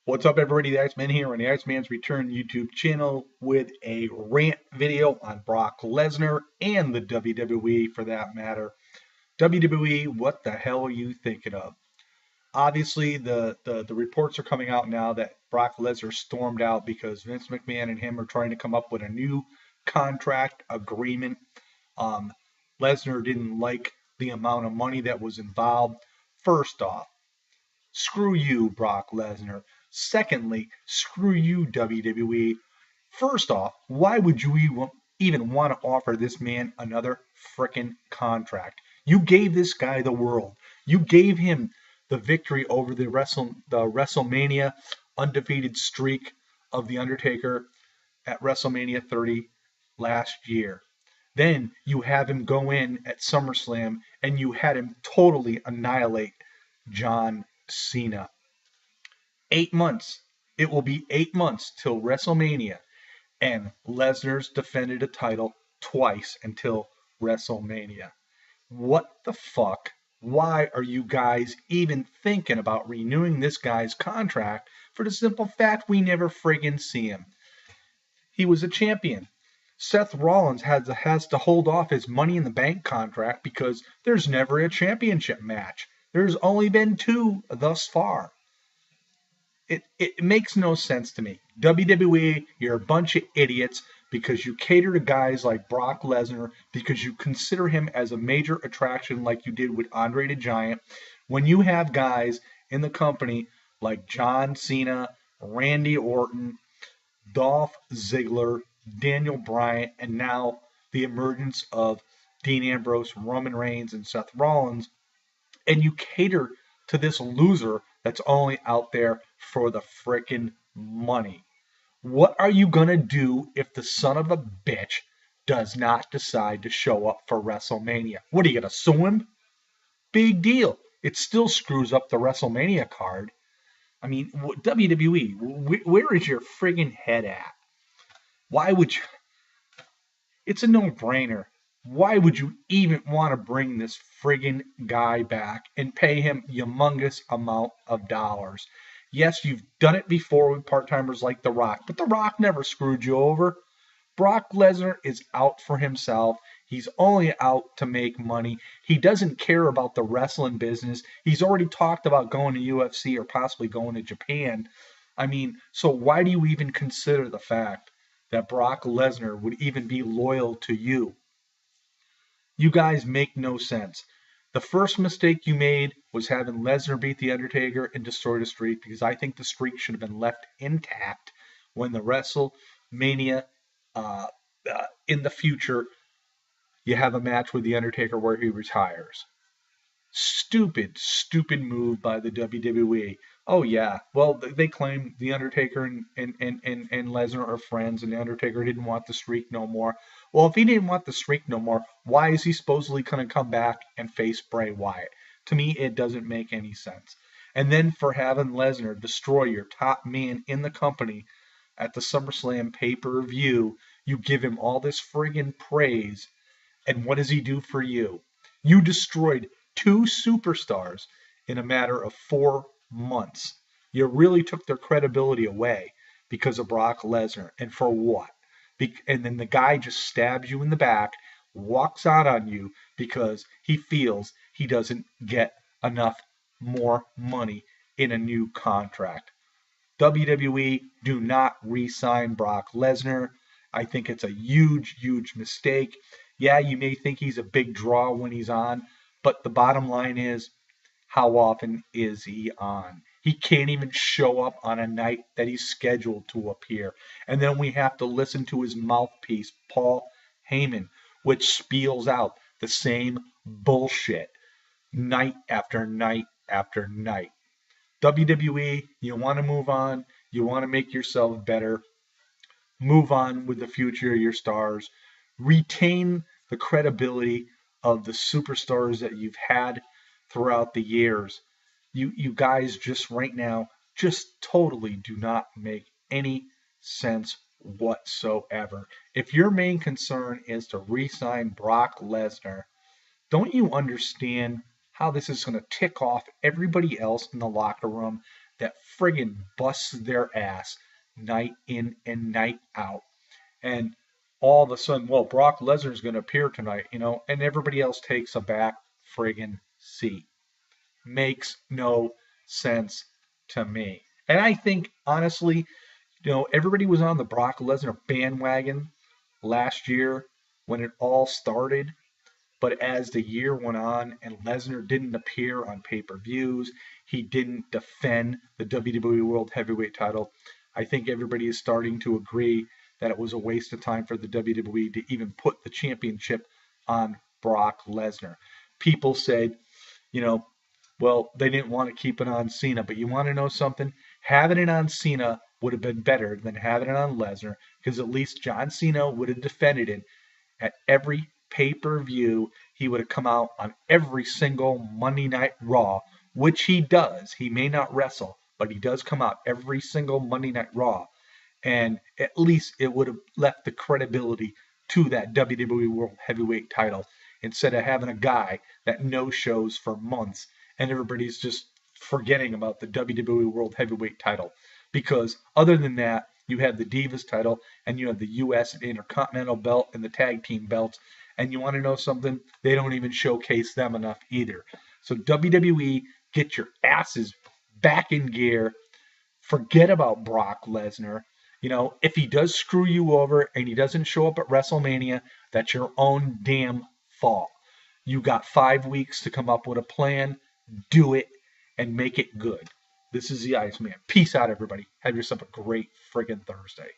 What's up, everybody? The Iceman here on the Iceman's Return YouTube channel with a rant video on Brock Lesnar and the WWE for that matter. WWE, what the hell are you thinking of? Obviously, the reports are coming out now that Brock Lesnar stormed out because Vince McMahon and him are trying to come up with a new contract agreement. Lesnar didn't like the amount of money that was involved. First off, screw you, Brock Lesnar. Secondly, screw you, WWE. First off, why would you even want to offer this man another frickin' contract? You gave this guy the world. You gave him the victory over the WrestleMania undefeated streak of The Undertaker at WrestleMania 30 last year. Then you have him go in at SummerSlam and you had him totally annihilate John Cena. 8 months. It will be 8 months till WrestleMania, and Lesnar's defended a title twice until WrestleMania. What the fuck? Why are you guys even thinking about renewing this guy's contract for the simple fact we never friggin' see him? He was a champion. Seth Rollins has to hold off his Money in the Bank contract because there's never a championship match. There's only been two thus far. It makes no sense to me. WWE, you're a bunch of idiots because you cater to guys like Brock Lesnar, because you consider him as a major attraction like you did with Andre the Giant, when you have guys in the company like John Cena, Randy Orton, Dolph Ziggler, Daniel Bryan, and now the emergence of Dean Ambrose, Roman Reigns, and Seth Rollins, and you cater to this loser that's only out there for the frickin' money. What are you gonna do if the son of a bitch does not decide to show up for WrestleMania? What are you gonna sue him? Big deal. It still screws up the WrestleMania card. I mean, WWE, where is your friggin' head at? Why would you? It's a no-brainer. Why would you even want to bring this friggin' guy back and pay him humongous amount of dollars? Yes, you've done it before with part-timers like The Rock, but The Rock never screwed you over. Brock Lesnar is out for himself. He's only out to make money. He doesn't care about the wrestling business. He's already talked about going to UFC or possibly going to Japan. I mean, so why do you even consider the fact that Brock Lesnar would even be loyal to you? You guys make no sense. The first mistake you made was having Lesnar beat The Undertaker and destroy the streak, because I think the streak should have been left intact when the WrestleMania in the future you have a match with The Undertaker where he retires. Stupid, stupid move by the WWE. Oh yeah, well they claim The Undertaker and Lesnar are friends, and The Undertaker didn't want the streak no more. Well, if he didn't want the streak no more, why is he supposedly going to come back and face Bray Wyatt? To me, it doesn't make any sense. And then for having Lesnar destroy your top man in the company at the SummerSlam pay-per-view, you give him all this friggin' praise, and what does he do for you? You destroyed two superstars in a matter of 4 months. You really took their credibility away because of Brock Lesnar. And for what? And then the guy just stabs you in the back, walks out on you because he feels he doesn't get enough more money in a new contract. WWE, do not re-sign Brock Lesnar. I think it's a huge, huge mistake. Yeah, you may think he's a big draw when he's on, but the bottom line is, how often is he on? He can't even show up on a night that he's scheduled to appear. And then we have to listen to his mouthpiece, Paul Heyman, which spiels out the same bullshit night after night after night. WWE, you want to move on. You want to make yourself better. Move on with the future of your stars. Retain the credibility of the superstars that you've had throughout the years. You guys just right now just totally do not make any sense whatsoever. If your main concern is to re-sign Brock Lesnar, don't you understand how this is going to tick off everybody else in the locker room? that friggin' busts their ass night in and night out. And all of a sudden, well, Brock Lesnar's going to appear tonight, and everybody else takes a back friggin' seat. Makes no sense to me. And I think, honestly, everybody was on the Brock Lesnar bandwagon last year when it all started. But as the year went on and Lesnar didn't appear on pay-per-views, he didn't defend the WWE World Heavyweight title, I think everybody is starting to agree that it was a waste of time for the WWE to even put the championship on Brock Lesnar. People said, well, they didn't want to keep it on Cena, but you want to know something? Having it on Cena would have been better than having it on Lesnar, because at least John Cena would have defended it at every pay-per-view. He would have come out on every single Monday Night Raw, which he does. He may not wrestle, but he does come out every single Monday Night Raw. And at least it would have left the credibility to that WWE World Heavyweight title, instead of having a guy that no-shows for months and everybody's just forgetting about the WWE World Heavyweight title. Because other than that, you have the Divas title, and you have the U.S. and Intercontinental belt and the tag team belts. And you want to know something? They don't even showcase them enough either. So WWE, get your asses back in gear. Forget about Brock Lesnar. If he does screw you over and he doesn't show up at WrestleMania, that's your own damn fault. You got 5 weeks to come up with a plan. Do it and make it good. This is the Iceman. Peace out, everybody. Have yourself a great friggin' Thursday.